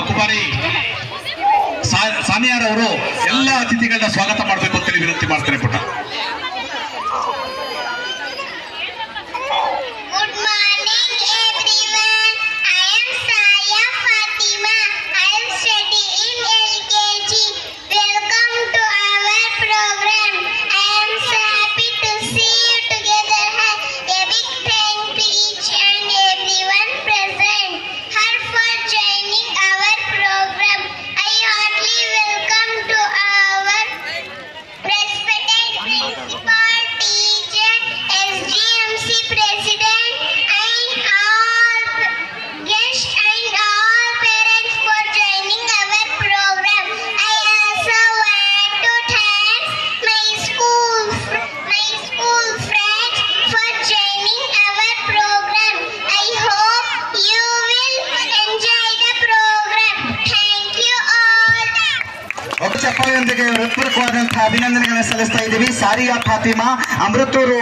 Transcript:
ಕುಮಾರಿ ಸಾನಿಯಾರವರು ಎಲ್ಲ ಅತಿಥಿಗಳನ್ನ ಸ್ವಾಗತ ಮಾಡಬೇಕು ಅಂತೇಳಿ ವಿನಂತಿ ಮಾಡ್ತಾರೆ ಪುಟ್ಟ. ಚಪ್ಪಾಳೆಯೊಂದಿಗೆ ಹೃತ್ಪೂರ್ವಕವಾದಂತಹ ಅಭಿನಂದನೆಗಳನ್ನು ಸಲ್ಲಿಸ್ತಾ ಇದ್ದೀವಿ. ಸಾರಿಯಾ ಫಾತಿಮಾ, ಅಮೃತೂರು.